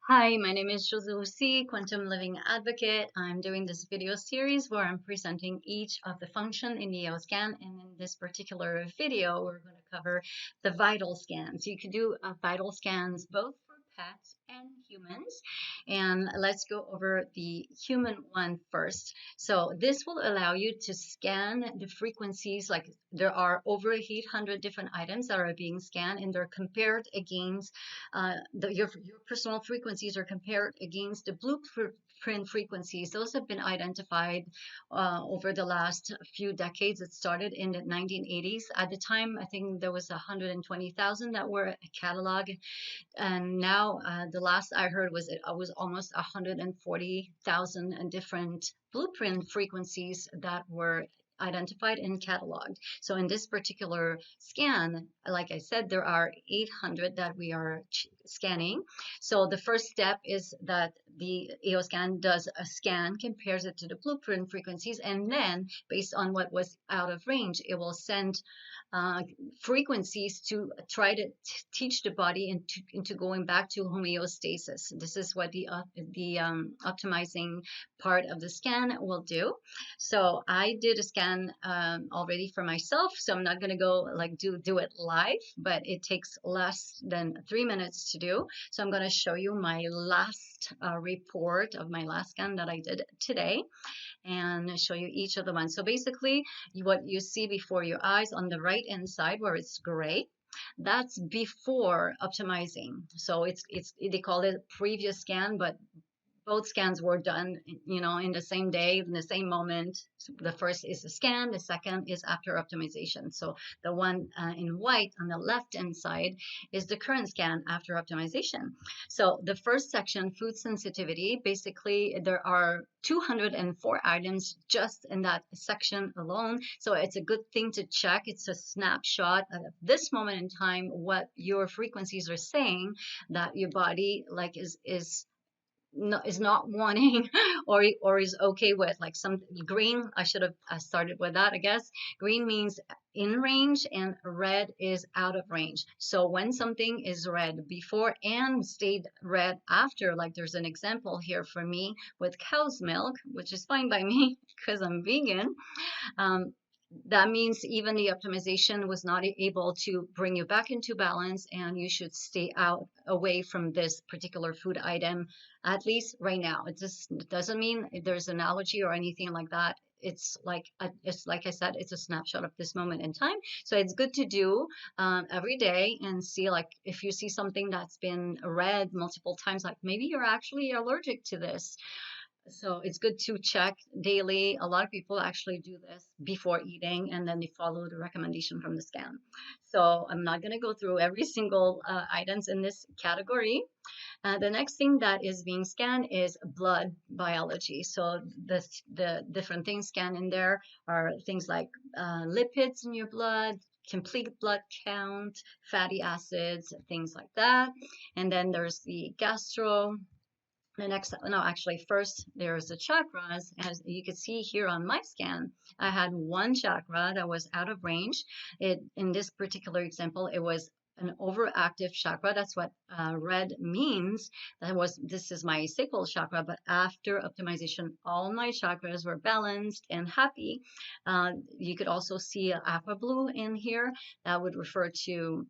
Hi, my name is Roussy, Quantum Living Advocate. I'm doing this video series where I'm presenting each of the function in the EO scan, and in this particular video, we're going to cover the vital scans. You can do vital scans both for pets and humans, and let's go over the human one first. So this will allow you to scan the frequencies, like there are over 800 different items that are being scanned, and they're compared against your personal frequencies are compared against the blueprint frequencies. Those have been identified over the last few decades. It started in the 1980s. At the time, I think there was 120,000 that were cataloged, and now the last I heard was it was almost 140,000 different blueprint frequencies that were identified and cataloged. So in this particular scan, like I said, there are 800 that we are scanning. So the first step is that the EO scan does a scan, compares it to the blueprint frequencies, and then based on what was out of range, it will send uh, frequencies to try to teach the body into going back to homeostasis. This is what the optimizing part of the scan will do. So I did a scan already for myself, so I'm not going to go like do it live, but it takes less than 3 minutes to do. So I'm going to show you my last report of my last scan that I did today, and show you each of the ones. So basically, what you see before your eyes on the right hand side where it's gray, that's before optimizing. So it's they call it previous scan, but both scans were done, in the same day, in the same moment. So the first is the scan, the second is after optimization. So the one in white on the left-hand side is the current scan after optimization. So the first section, food sensitivity, basically there are 204 items just in that section alone. So it's a good thing to check. It's a snapshot at this moment in time, what your frequencies are saying that your body is not wanting or is okay with. Like some green, I should have started with that, I guess. Green means in range and red is out of range. So when something is red before and stayed red after, like there's an example here for me with cow's milk, which is fine by me because I'm vegan. um, that means even the optimization was not able to bring you back into balance, and you should stay out away from this particular food item, at least right now. It just doesn't mean there's an allergy or anything like that. It's like I said, it's a snapshot of this moment in time. So it's good to do every day and see, like, if you see something that's been read multiple times, like maybe you're actually allergic to this. So it's good to check daily. A lot of people actually do this before eating and then they follow the recommendation from the scan. So I'm not going to go through every single items in this category. The next thing that is being scanned is blood biology. So the different things scanned in there are things like lipids in your blood, complete blood count, fatty acids, things like that. And then there's the gastro. The next, no, actually, first there's the chakras. As you can see here on my scan, I had one chakra that was out of range. In this particular example, it was an overactive chakra. That's what red means. This is my sacral chakra, but after optimization, all my chakras were balanced and happy. You could also see aqua blue in here. That would refer to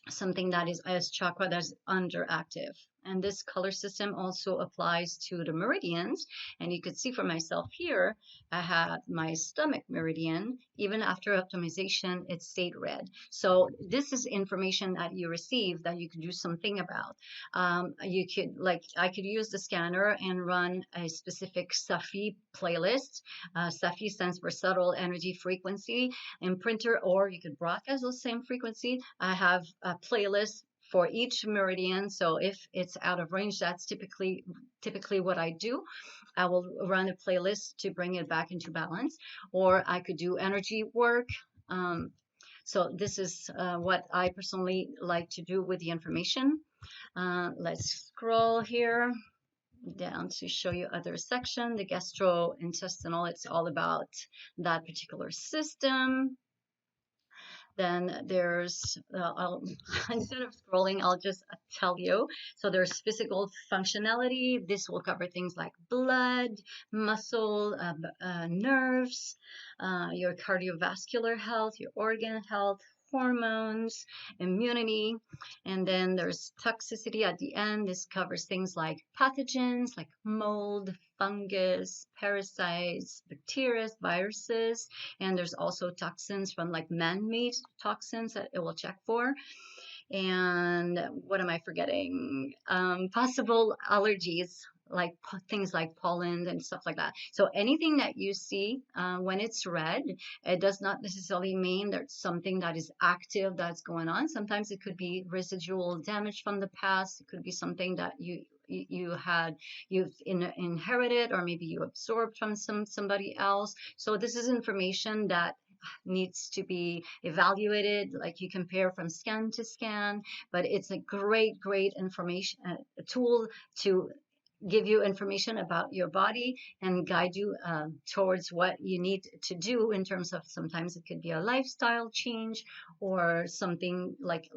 something that is as chakra that's underactive. And this color system also applies to the meridians. And you could see for myself here, I had my stomach meridian. Even after optimization, it stayed red. So this is information that you receive that you could do something about. I could use the scanner and run a specific Safi playlist. Safi stands for subtle energy frequency imprinter, or you could broadcast those same frequency. I have a playlist for each meridian. So if it's out of range, that's typically what I do. I will run a playlist to bring it back into balance, or I could do energy work. So this is what I personally like to do with the information. Let's scroll here down to show you other section. The gastrointestinal, it's all about that particular system. Then there's, instead of scrolling, I'll just tell you. So there's physical functionality. This will cover things like blood, muscle, nerves, your cardiovascular health, your organ health, hormones, immunity, and then there's toxicity at the end. This covers things like pathogens like mold, fungus, parasites, bacteria, viruses, and there's also toxins from like man-made toxins that it will check for. And what am I forgetting? Possible allergies, like things like pollen and stuff like that. So anything that you see when it's red, it does not necessarily mean there's something that is active that's going on. Sometimes it could be residual damage from the past. It could be something that you've inherited, or maybe you absorbed from somebody else. So this is information that needs to be evaluated, like you compare from scan to scan. But it's a great information tool to give you information about your body and guide you towards what you need to do in terms of, sometimes it could be a lifestyle change, or something like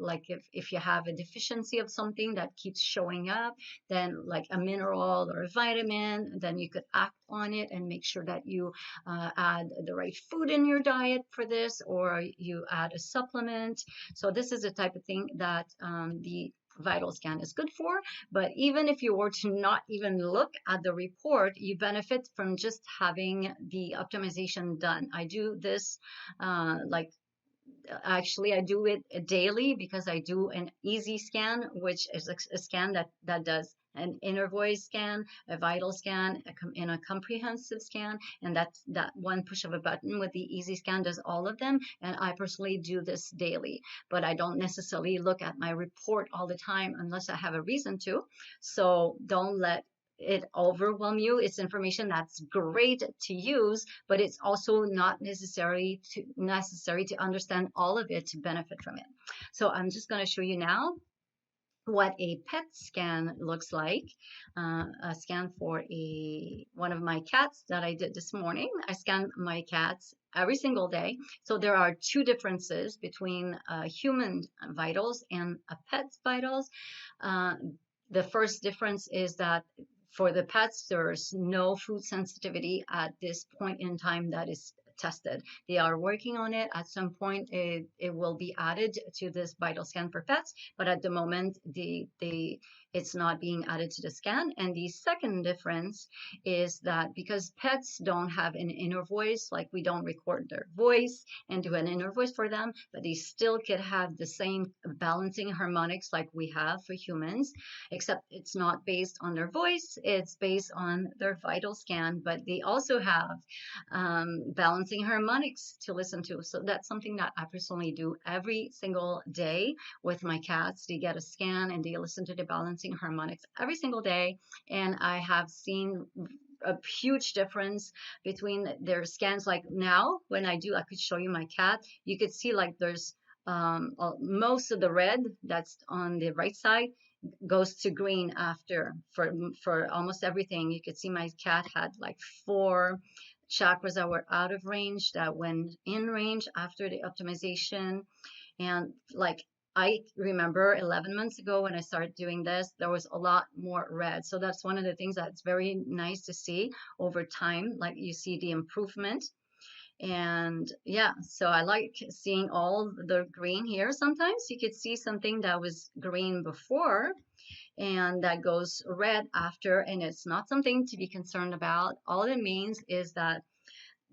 if you have a deficiency of something that keeps showing up, then like a mineral or a vitamin, then you could act on it and make sure that you add the right food in your diet for this, or you add a supplement. So this is the type of thing that the vital scan is good for. But even if you were to not even look at the report, you benefit from just having the optimization done. I do this like actually I do it daily, because I do an easy scan, which is a scan that does an inner voice scan, a vital scan, and a comprehensive scan, and that one push of a button with the easy scan does all of them. And I personally do this daily, but I don't necessarily look at my report all the time unless I have a reason to. So don't let it overwhelm you. It's information that's great to use, but it's also not necessary to understand all of it to benefit from it. So I'm just going to show you now what a PET scan looks like. A scan for one of my cats that I did this morning. I scan my cats every single day. So there are two differences between human vitals and a pet's vitals. The first difference is that for the pets, there's no food sensitivity at this point in time that is tested. They are working on it. At some point, it will be added to this vital scan for pets, but at the moment, it's not being added to the scan. And the second difference is that because pets don't have an inner voice, like we don't record their voice and do an inner voice for them, but they still could have the same balancing harmonics like we have for humans, except it's not based on their voice, it's based on their vital scan, but they also have balancing harmonics to listen to. So that's something that I personally do every single day with my cats. They get a scan and they listen to the balancing harmonics every single day, and I have seen a huge difference between their scans. Like now when I could show you my cat, you could see like there's most of the red that's on the right side goes to green after, for almost everything. You could see my cat had like 4 chakras that were out of range that went in range after the optimization. And like I remember 11 months ago when I started doing this, there was a lot more red. So that's one of the things that's very nice to see over time. Like you see the improvement. And yeah, so I like seeing all the green here. Sometimes you could see something that was green before and that goes red after, and it's not something to be concerned about. All it means is that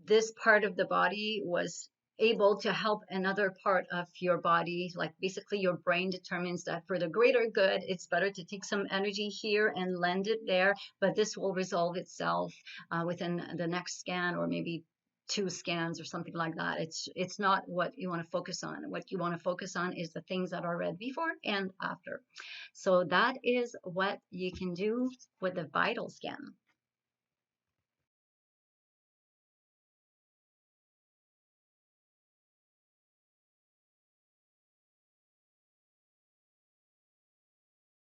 this part of the body was able to help another part of your body. Like basically your brain determines that for the greater good, it's better to take some energy here and lend it there, but this will resolve itself within the next scan, or maybe 2 scans or something like that. It's not what you want to focus on. What you want to focus on is the things that are red before and after. So that is what you can do with the vital scan.